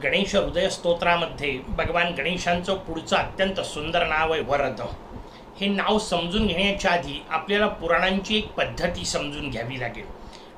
गणेश हृदय स्तोत्रामध्ये भगवान गणेशांचं पुढचं अत्यंत सुंदर नाव आहे वरद. हे नाव समजून घेण्याच्या आधी आपल्याला पुराणांची एक पद्धती समजून घ्यावी लागेल.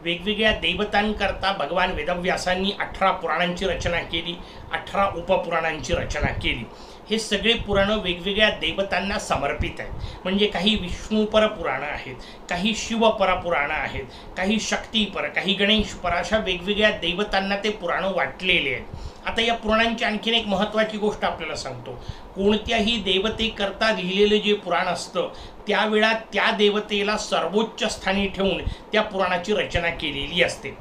वेगवेगळ्या देवतांकरता भगवान वेदव्यासांनी 18 पुराणांची रचना केली, 18 उपपुराणांची रचना केली. हे सगळे पुराणं वेगवेगळ्या देवतांना समर्पित आहेत. म्हणजे काही विष्णूपर पुराणं आहेत, काही शिवपर पुराणं आहेत, काही शक्तीपर, काही गणेशपर, अशा वेगवेगळ्या देवतांना ते पुराणं वाटलेले आहेत. आता या पुराणांची आणखीन एक महत्त्वाची गोष्ट आपल्याला सांगतो. कोणत्याही देवतेकरता लिहिलेलं जे पुराण असतं त्यावेळा त्या देवतेला सर्वोच्च स्थानी ठेवून त्या पुराणाची रचना केलेली असते.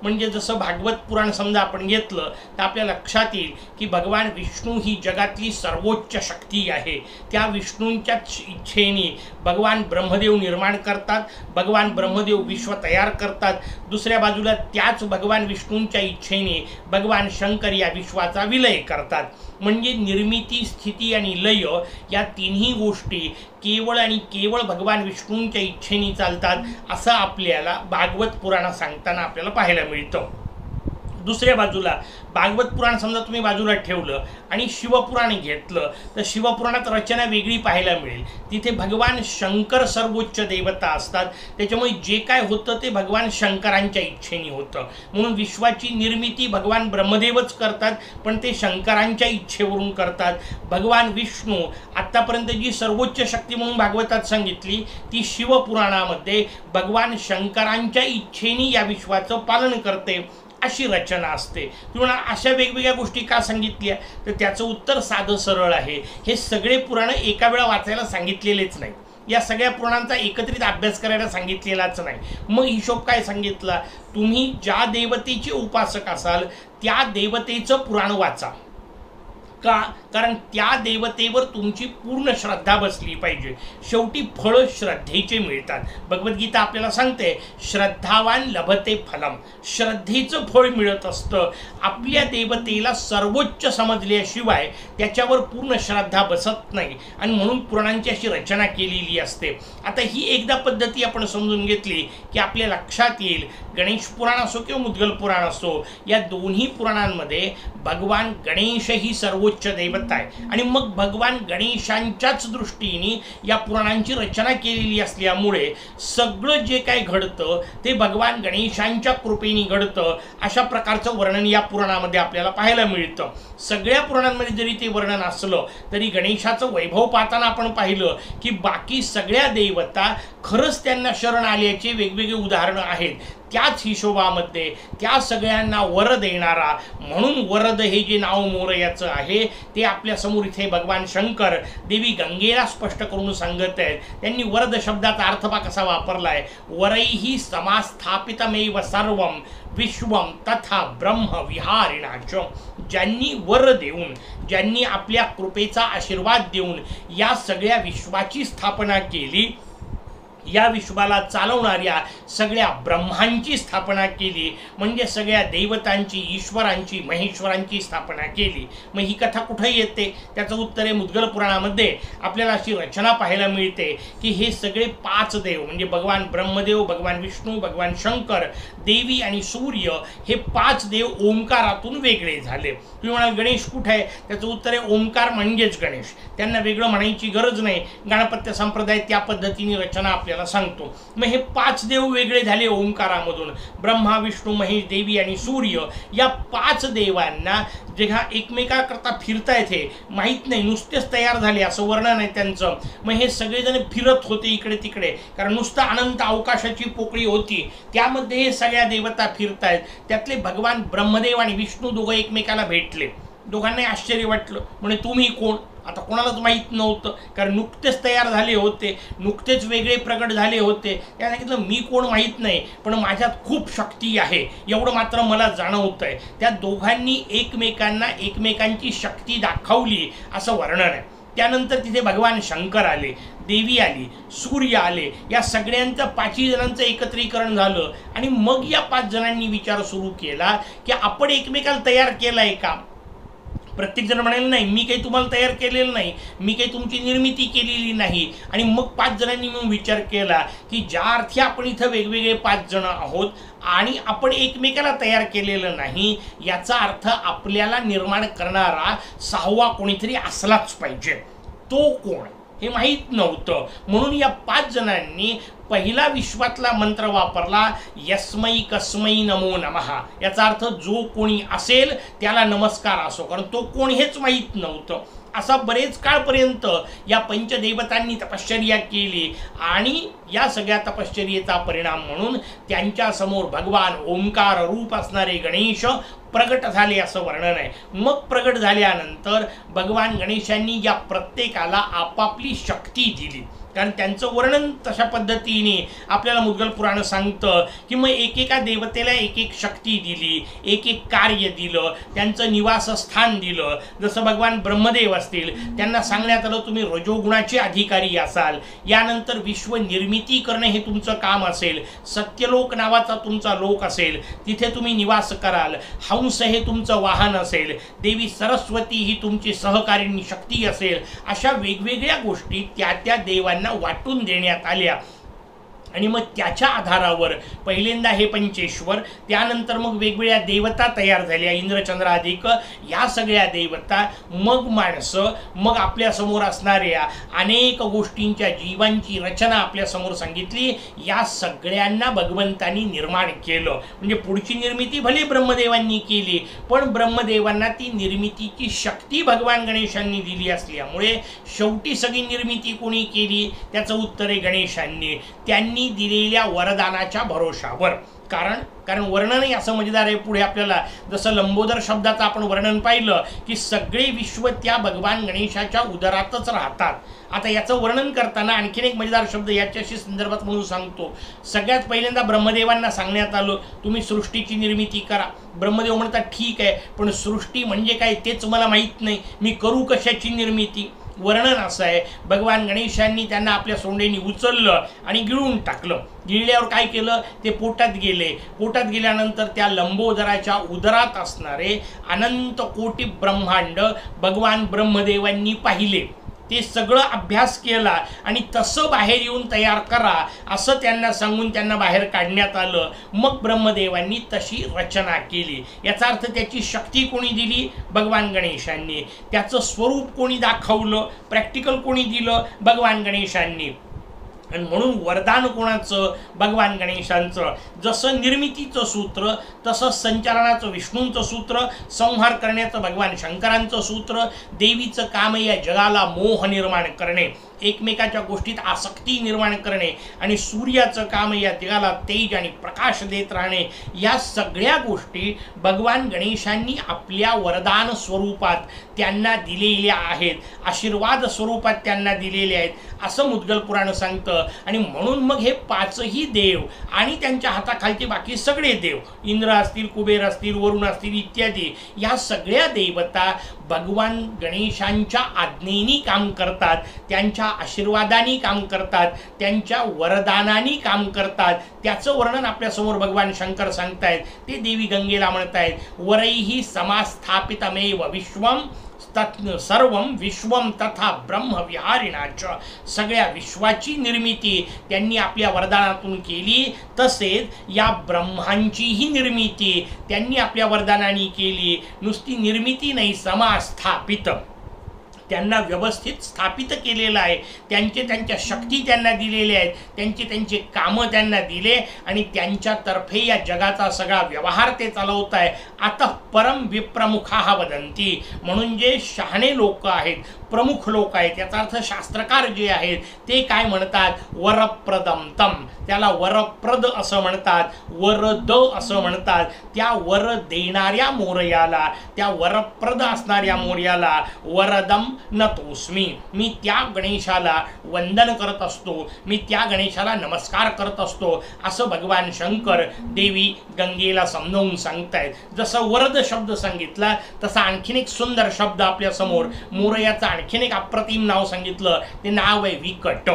म्हणजे जसं भागवत पुराण समजा आपण घेतलं तर आपल्या लक्षात येईल की भगवान विष्णू ही जगातली सर्वोच्च शक्ती आहे. त्या विष्णूंच्याच इच्छेने भगवान ब्रह्मदेव निर्माण करतात, भगवान ब्रह्मदेव विश्व तयार करतात. दुसऱ्या बाजूला त्याच भगवान विष्णूंच्या इच्छेने भगवान शंकर या विश्वाचा विलय करतात. म्हणजे निर्मिती, स्थिती आणि लय या तिन्ही गोष्टी केवळ आणि केवळ भगवान विष्णूंच्या इच्छेने चालतात असं आपल्याला भागवत पुराण सांगताना आपल्याला पाहायला मिळतं. दुसऱ्या बाजूला भागवत पुराण समजा तुम्ही बाजूला ठेवलं आणि शिवपुराण घेतलं तर शिवपुराणात रचना वेगळी पाहायला मिळेल. तिथे भगवान शंकर सर्वोच्च देवता असतात. त्याच्यामुळे जे काय होतं ते भगवान शंकरांच्या इच्छेने होतं. म्हणून विश्वाची निर्मिती भगवान ब्रह्मदेवच करतात, पण ते शंकरांच्या इच्छेवरून करतात. भगवान विष्णू आत्तापर्यंत जी सर्वोच्च शक्ती म्हणून भागवतात सांगितली ती शिवपुराणामध्ये भगवान शंकरांच्या इच्छेने या विश्वाचं पालन करते अशी रचना असते. किंवा अशा वेगवेगळ्या गोष्टी का सांगितल्या तर त्याचं उत्तर साधं सरळ आहे. हे सगळे पुराणं एका वेळा वाचायला सांगितलेलेच नाही. या सगळ्या पुराणांचा एकत्रित अभ्यास करायला सांगितलेलाच नाही. मग हिशोब काय सांगितला, तुम्ही ज्या देवतेचे उपासक असाल त्या देवतेचं पुराण वाचा. का? कारण त्या देवतेवर तुमची पूर्ण श्रद्धा बसली पाहिजे. शेवटी फळ श्रद्धेचे मिळतात. भगवद्गीता आपल्याला सांगते श्रद्धावान लभते फलम. श्रद्धेचं फळ मिळत असतं. आपल्या देवतेला सर्वोच्च समजल्याशिवाय त्याच्यावर पूर्ण श्रद्धा बसत नाही आणि म्हणून पुराणांची अशी रचना केलेली असते. आता ही एकदा पद्धती आपण समजून घेतली की आपल्या लक्षात येईल गणेश पुराण असो किंवा मुद्गल पुराण असो या दोन्ही पुराणांमध्ये भगवान गणेश ही सर्वोच्च देवता आहे. आणि मग भगवान गणेशांच्याच दृष्टीने या पुराणांची रचना केलेली असल्यामुळे सगळं जे काय घडतं ते भगवान गणेशांच्या कृपेने घडतं अशा प्रकारचं वर्णन या पुराणामध्ये आपल्याला पाहायला मिळतं. सगळ्या पुराणांमध्ये जरी ते वर्णन असलं तरी गणेशाचं वैभव पाहताना आपण पाहिलं की बाकी सगळ्या देवता खरंच त्यांना शरण आल्याचे वेगवेगळे उदाहरणं आहेत. त्याच हिशोबामध्ये त्या सगळ्यांना वर देणारा म्हणून वरद हे जे नाव मोरयाचं आहे ते आपल्यासमोर इथे भगवान शंकर देवी गंगेला स्पष्ट करून सांगत आहेत. त्यांनी वरद शब्दाचा अर्थ पहा कसा वापरला आहे. वरैही समास्थापितमेव सर्वं विश्वम तथा ब्रह्म विहारिणाच. ज्यांनी वर देऊन, ज्यांनी आपल्या कृपेचा आशीर्वाद देऊन या सगळ्या विश्वाची स्थापना केली, या विश्वाला चालवणाऱ्या सगळ्या ब्रह्मांची स्थापना केली, म्हणजे सगळ्या देवतांची, ईश्वरांची, महेश्वरांची स्थापना केली. मग ही कथा कुठे येते त्याचं उत्तर आहे मुद्गल पुराणामध्ये आपल्याला अशी रचना पाहायला मिळते की हे सगळे 5 देव म्हणजे भगवान ब्रह्मदेव, भगवान विष्णू, भगवान शंकर, देवी आणि सूर्य हे 5 देव ओंकारातून वेगळे झाले. तुम्ही म्हणाल गणेश कुठे आहे, त्याचं उत्तर आहे ओंकार म्हणजेच गणेश. त्यांना वेगळं म्हणायची गरज नाही. गणपत्य संप्रदाय त्या पद्धतीने रचना आपल्याला सांगतो. मग हे 5 देव वेगळे झाले ओंकारामधून. ब्रह्मा, विष्णू, महेश, देवी आणि सूर्य या 5 देवांना जेव्हा एकमेकाकरता फिरतायत हे माहीत नाही, नुसतेच तयार झाले असं वर्णन आहे त्यांचं. मग हे सगळेजण फिरत होते इकडे तिकडे, कारण नुसतं अनंत अवकाशाची पोकळी होती, त्यामध्ये हे सगळ्या देवता फिरतायत. त्यातले भगवान ब्रह्मदेव आणि विष्णू दोघं एकमेकाला भेटले. दोघांनाही आश्चर्य वाटलं. म्हणजे तुम्ही कोण? आता कोणालाच माहीत नव्हतं, कारण नुकतेच तयार झाले होते, नुकतेच वेगळे प्रगट झाले होते. त्याने सांगितलं मी कोण माहीत नाही, पण माझ्यात खूप शक्ती आहे एवढं मात्र मला जाणवतं आहे. त्या दोघांनी एकमेकांना एकमेकांची शक्ती दाखवली असं वर्णन आहे. त्यानंतर तिथे भगवान शंकर आले, देवी आली, सूर्य आले. या सगळ्यांचं 5 जणांचं एकत्रीकरण झालं आणि मग या 5 जणांनी विचार सुरू केला की आपण एकमेकाला तयार केलाय का? प्रत्येक जण म्हणाले नाही मी काही तुम्हाला तयार केलेलं नाही, मी काही तुमची निर्मिती केलेली नाही. आणि मग 5 जणांनी मिळून विचार केला की ज्या अर्थी आपण इथं वेगवेगळे 5 जण आहोत आणि आपण एकमेकाला तयार केलेलं नाही, याचा अर्थ आपल्याला निर्माण करणारा 6वा कोणीतरी असलाच पाहिजे. तो कोण हे माहीत नव्हतं. म्हणून या 5 जणांनी पहिला विश्वातला मंत्र वापरला, यस्मै कस्मै नमो नमः. याचा अर्थ जो कोणी असेल त्याला नमस्कार असो, कारण तो कोण हेच माहीत नव्हतं. असा बरेच काळपर्यंत या पंचदेवतांनी तपश्चर्या केली आणि या सगळ्या तपश्चर्येचा परिणाम म्हणून त्यांच्या समोर भगवान ओंकार रूप असणारे गणेश प्रगट झाले असं वर्णन आहे. मग प्रगट झाल्यानंतर भगवान गणेशांनी या प्रत्येकाला आपापली शक्ती दिली, कारण त्यांचं वर्णन तशा पद्धतीने आपल्याला मुद्गल पुराण सांगतं की मग एकेका देवतेला एक एक शक्ती दिली, एक एक कार्य दिलं, त्यांचं निवासस्थान दिलं. जसं भगवान ब्रह्मदेव असतील, त्यांना सांगण्यात आलं तुम्ही रजोगुणाचे अधिकारी असाल, यानंतर विश्व निर्मिती करणे हे तुमचं काम असेल, सत्यलोक नावाचा तुमचा लोक असेल, तिथे तुम्ही निवास कराल, हंस हे तुमचं वाहन असेल, देवी सरस्वती ही तुमची सहकारिणी शक्ती असेल. अशा वेगवेगळ्या गोष्टी त्या त्या देवांना वाटून देण्यात आल्या. आणि मग त्याच्या आधारावर पहिल्यांदा हे पंचेश्वर, त्यानंतर मग वेगवेगळ्या देवता तयार झाल्या, इंद्रचंद्राधिक या सगळ्या देवता, मग माणसं, मग आपल्यासमोर असणाऱ्या अनेक गोष्टींच्या जीवांची रचना आपल्यासमोर सांगितली. या सगळ्यांना भगवंतांनी निर्माण केलं. म्हणजे पुढची निर्मिती भले ब्रह्मदेवांनी केली, पण ब्रह्मदेवांना ती निर्मितीची शक्ती भगवान गणेशांनी दिली असल्यामुळे शेवटी सगळी निर्मिती कोणी केली, त्याचं उत्तर आहे गणेशांनी. त्यांनी दिलेल्या वरदानाच्या भरोशावर. कारण वर्णनही असं मजेदार आहे पुढे आपल्याला. जसं लंबोदर शब्दाचं आपण वर्णन पाहिलं की सगळे विश्व त्या भगवान गणेशाच्या उदरातच राहतात. आता याचं वर्णन करताना आणखीन एक मजेदार शब्द याच्याशी संदर्भात म्हणून सांगतो. सगळ्यात पहिल्यांदा ब्रह्मदेवांना सांगण्यात आलं तुम्ही सृष्टीची निर्मिती करा. ब्रह्मदेव म्हणतात ठीक आहे, पण सृष्टी म्हणजे काय तेच मला माहीत नाही, मी करू कशाची निर्मिती. वर्णन असं आहे, भगवान गणेशांनी त्यांना आपल्या सोंडेनी उचललं आणि गिळून टाकलं. गिळल्यावर काय केलं, ते पोटात गेले. पोटात गेल्यानंतर त्या लंबोदराच्या उदरात असणारे अनंत कोटी ब्रह्मांड भगवान ब्रह्मदेवांनी पाहिले. ते सगळं अभ्यास केला आणि तसं बाहेर येऊन तयार करा असं त्यांना सांगून त्यांना बाहेर काढण्यात आलं. मग ब्रह्मदेवांनी तशी रचना केली. याचा अर्थ त्याची शक्ती कोणी दिली, भगवान गणेशांनी. त्याचं स्वरूप कोणी दाखवलं, प्रॅक्टिकल कोणी दिलं, भगवान गणेशांनी. आणि म्हणून वरदान कोणाचं, भगवान गणेशांचं. जसं निर्मितीचं सूत्र तसं संचालनाचं विष्णूंचं सूत्र, संहार करण्याचं भगवान शंकरांचं सूत्र, देवीचं काम या जगाला मोह निर्माण करणे, एकमेकाच्या गोष्टीत आसक्ती निर्माण करणे, आणि सूर्याचं काम या जगाला तेज आणि प्रकाश देत राहणे. या सगळ्या गोष्टी भगवान गणेशांनी आपल्या वरदान स्वरूपात त्यांना दिलेल्या आहेत, आशीर्वाद स्वरूपात त्यांना दिलेले आहेत असं मुद्गल पुराण सांगतं. आणि म्हणून मग हे 5ही देव आणि त्यांच्या हाताखालचे बाकी सगळे देव, इंद्र असतील, कुबेर असतील, वरुण असतील इत्यादी, या सगळ्या देवता भगवान गणेशांच्या आज्ञेनी काम करतात, त्यांच्या आशीर्वादानी काम करतात, त्यांच्या वरदानानी काम करतात. त्याचं वर्णन आपल्यासमोर भगवान शंकर सांगतायत. ते देवी गंगेला म्हणतायत, वरैही समास्थापितमेव विश्वम सर्वं विश्वम तथा ब्रह्मविहारिणाच. सगळ्या विश्वाची निर्मिती त्यांनी आपल्या वरदानातून केली. तसेच या ब्रह्मांचीही निर्मिती त्यांनी आपल्या वरदानाने केली. नुसती निर्मिती नाही, समास्थापित, त्यांना व्यवस्थित स्थापित केलेलं आहे. त्यांच्या शक्ती त्यांना दिलेल्या आहेत, त्यांचे कामं त्यांना दिले आणि त्यांच्यातर्फे या जगाचा सगळा व्यवहार ते चालवत आहे. आता परम विप्रमुखा वदंती, म्हणून जे शहाणे लोक आहेत, प्रमुख लोक आहेत, याचा अर्थ शास्त्रकार जे आहेत ते काय म्हणतात, वरप्रदम तम, त्याला वरप्रद असं म्हणतात, वरद असं म्हणतात. त्या वर देणाऱ्या मोरयाला, त्या वरप्रद असणाऱ्या मोरयाला वरदम नतोस्मी, मी त्या गणेशाला वंदन करत असतो, मी त्या गणेशाला नमस्कार करत असतो असं भगवान शंकर देवी गंगेला समजावून सांगतायत. जसं वरद शब्द सांगितला तसा आणखीन एक सुंदर शब्द आपल्या समोर, मोरयाचं आणखीन एक अप्रतिम नाव सांगितलं. ते नाव आहे विकट.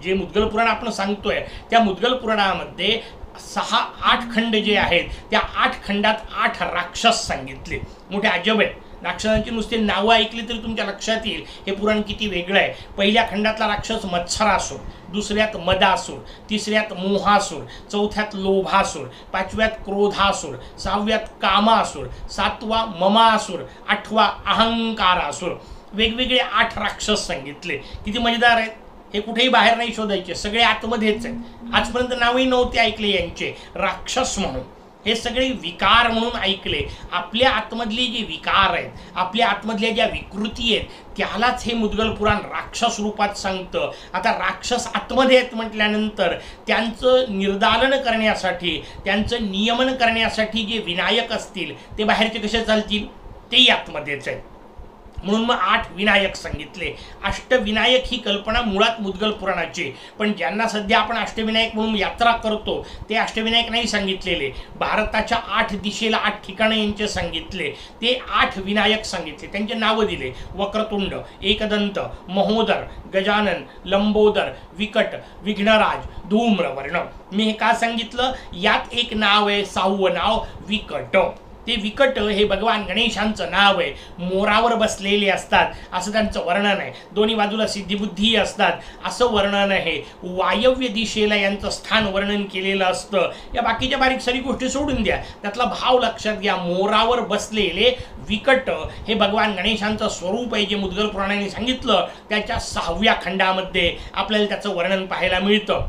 जे मुद्गल पुराण आपण सांगतोय त्या मुद्गल पुराणामध्ये 6-8 खंड जे आहेत त्या 8 खंडात 8 राक्षस सांगितले. मोठे अजब आहेत. राक्षसांची नुसते नावं ऐकली तरी तुमच्या लक्षात येईल हे पुराण किती वेगळं आहे. पहिल्या खंडातला राक्षस मत्सरासूर, दुसऱ्यात मदासूर, तिसऱ्यात मोहासूर, चौथ्यात लोभासूर, पाचव्यात क्रोधासूर, सहाव्यात कामासूर, सातवा ममासूर, आठवा अहंकारासूर. वेगवेगळे 8 राक्षस सांगितले. किती मजेदार आहेत. हे कुठेही बाहेर नाही शोधायचे, सगळे आतमध्येच आहेत. आजपर्यंत नावही नव्हते ऐकले यांचे राक्षस म्हणून. हे सगळे विकार म्हणून ऐकले. आपल्या आतमधले जे विकार आहेत, आपल्या आतमधल्या ज्या विकृती आहेत, त्यालाच हे मुद्गल पुराण राक्षस रूपात सांगतं. आता राक्षस आतमध्ये आहेत म्हटल्यानंतर त्यांचं निर्दालन करण्यासाठी, त्यांचं नियमन करण्यासाठी जे विनायक असतील ते बाहेरचे कसे चालतील, तेही आतमध्येच आहेत. म्हणून मग 8 विनायक सांगितले. अष्टविनायक ही कल्पना मुळात मुद्गल पुराणाची, पण ज्यांना सध्या आपण अष्टविनायक म्हणून यात्रा करतो ते अष्टविनायक नाही सांगितलेले. भारताच्या 8 दिशेला 8 ठिकाणे यांचे सांगितले. ते 8 विनायक सांगितले, त्यांचे नावं दिले. वक्रतुंड, एकदंत, महोदर, गजानन, लंबोदर, विकट, विघ्नराज, धूम्रवर्ण. मी हे का सांगितलं, यात एक नाव आहे, 6वं नाव विकट. ते विकट हे भगवान गणेशांचं नाव आहे. मोरावर बसलेले असतात असं त्यांचं वर्णन आहे. दोन्ही बाजूला सिद्धिबुद्धी असतात असं वर्णन आहे. वायव्य दिशेला यांचं स्थान वर्णन केलेलं असतं. या बाकीच्या बारीक सारी गोष्टी सोडून द्या, त्यातला भाव लक्षात घ्या. मोरावर बसलेले विकट हे भगवान गणेशांचं स्वरूप आहे, जे मुद्गल पुराणाने सांगितलं. त्याच्या 6व्या खंडामध्ये आपल्याला त्याचं वर्णन पाहायला मिळतं.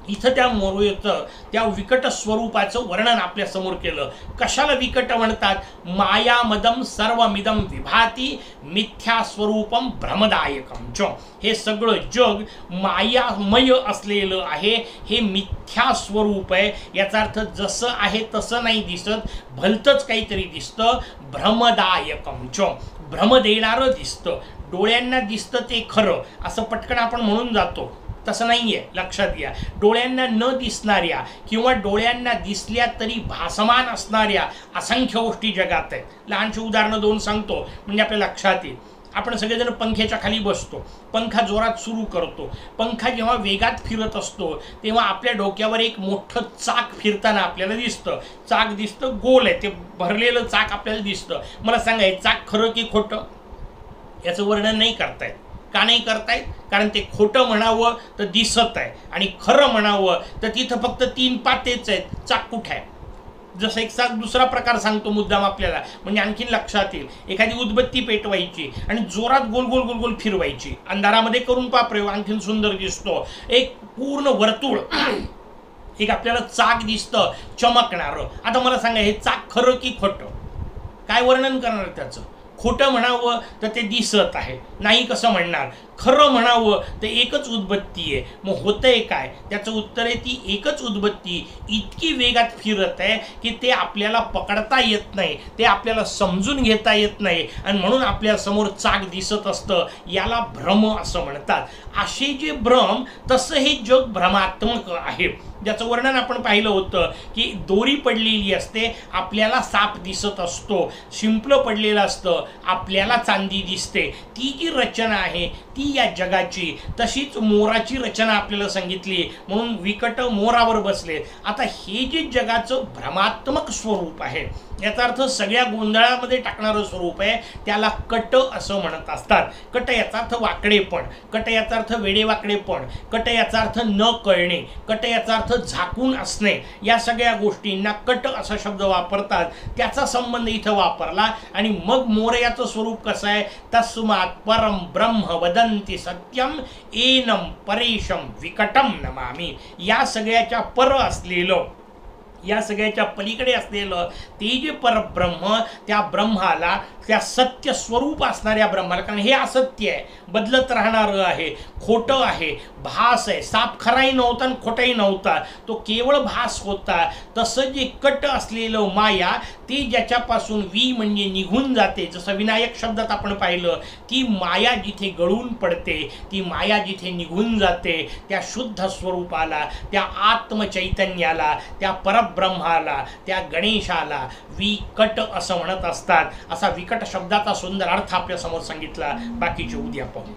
इथं त्या मोरेचं, त्या विकट स्वरूपाचं वर्णन आपल्या समोर केलं. कशाला विकट म्हणतात, मायामदम सर्वमिदम विभाती मिथ्या स्वरूपम भ्रमदायकम च. हे सगळं जग मायामय असलेलं आहे, हे मिथ्या स्वरूप आहे. याचा अर्थ जसं आहे तसं नाही दिसत, भलतंच काहीतरी दिसतं. भ्रमदायकम च, भ्रम देणारं दिसतं. डोळ्यांना दिसतं ते खरं असं पटकन आपण म्हणून जातो, तसं नाही आहे. लक्षात घ्या, डोळ्यांना न दिसणाऱ्या किंवा डोळ्यांना दिसल्या तरी भासमान असणाऱ्या असंख्य गोष्टी जगात आहेत. लहानशी उदाहरणं 2 सांगतो म्हणजे आपल्या लक्षात येईल. आपण सगळेजण पंख्याच्या खाली बसतो, पंखा जोरात सुरू करतो. पंखा जेव्हा वेगात फिरत असतो तेव्हा आपल्या डोक्यावर एक मोठं चाक फिरताना आपल्याला दिसतं. चाक दिसतं, गोल आहे, ते भरलेलं चाक आपल्याला दिसतं. मला सांगा, हे चाक खरं की खोटं, याचं वर्णन नाही करतायत. का नाही करतायत, कारण ते खोटं म्हणावं तर दिसत आहे आणि खरं म्हणावं तर तिथं फक्त 3 पातेच आहेत, चाक कुठं आहे. जसं एक दुसरा प्रकार सांगतो मुद्दाम आपल्याला, म्हणजे आणखीन लक्षात येईल. एखादी उदबत्ती पेटवायची आणि जोरात गोल गोल गोल गोल फिरवायची, अंधारामध्ये करून पहा प्रयोग, आणखीन सुंदर दिसतो. एक पूर्ण वर्तुळ एक आपल्याला चाक दिसतं चमकणारं. आता मला सांगा, हे चाक खरं की खोटं, काय वर्णन करणार त्याचं. खोटं म्हणावं तर ते दिसत आहे, नाही कसं म्हणणार. खरं म्हणावं तर एकच उदबत्ती आहे. मग होतंय काय, त्याचं उत्तर आहे ती एकच उदबत्ती इतकी वेगात फिरत आहे की ते आपल्याला पकडता येत नाही, ते आपल्याला समजून घेता येत नाही, आणि म्हणून आपल्या समोर चाक दिसत असतं. याला भ्रम असं म्हणतात. असे जे भ्रम, तसं हे जग भ्रमात्मक आहे. ज्याचं वर्णन आपण पाहिलं होतं की दोरी पडलेली असते, आपल्याला साप दिसत असतो. शिंपलं पडलेलं असतं, आपल्याला चांदी दिसते. ती जी रचना आहे ती या जगाची. तशीच मोराची रचना आपल्याला सांगितली, म्हणून विकट मोरावर बसले. आता हे जे जगाचं भ्रमात्मक स्वरूप आहे, याचा अर्थ सगळ्या गोंधळामध्ये टाकणारं स्वरूप आहे, त्याला कट असं म्हणत असतात. कट याचा अर्थ वाकडेपण, कट याचा अर्थ वेडेवाकडेपण, कट याचा अर्थ न कळणे, कट याचा अर्थ झाकून असणे. या सगळ्या गोष्टींना कट असा शब्द वापरतात. त्याचा संबंध इथं वापरला. आणि मग मोरयाचं स्वरूप कसं आहे, तस्मात् परम ब्रह्म वदन्ति सत्यम एनम परेशम विकटम नमामि. या सगळ्याच्या पर असलेलं, या सगळ्याच्या पलीकडे असलेलं ते जे परब्रह्म, त्या ब्रह्माला, त्या सत्य स्वरूप असणाऱ्या ब्रह्माला, कारण हे असत्य आहे, बदलत राहणारं आहे, खोटं आहे, भास आहे. साप खराही नव्हता आणि खोटाही नव्हता, तो केवळ भास होता. तसं जे कट असलेलं माया, ते ज्याच्यापासून वी म्हणजे निघून जाते. जसं विनायक शब्दात आपण पाहिलं, ती माया जिथे गळून पडते, ती माया जिथे निघून जाते, त्या शुद्ध स्वरूपाला, त्या आत्मचैतन्याला, त्या परब्रह्माला, त्या गणेशाला विकट असं म्हणत असतात. असा विकट शब्दाचा सुंदर अर्थ आपल्या समोर सांगितला. बाकीचे उद्या पाहू.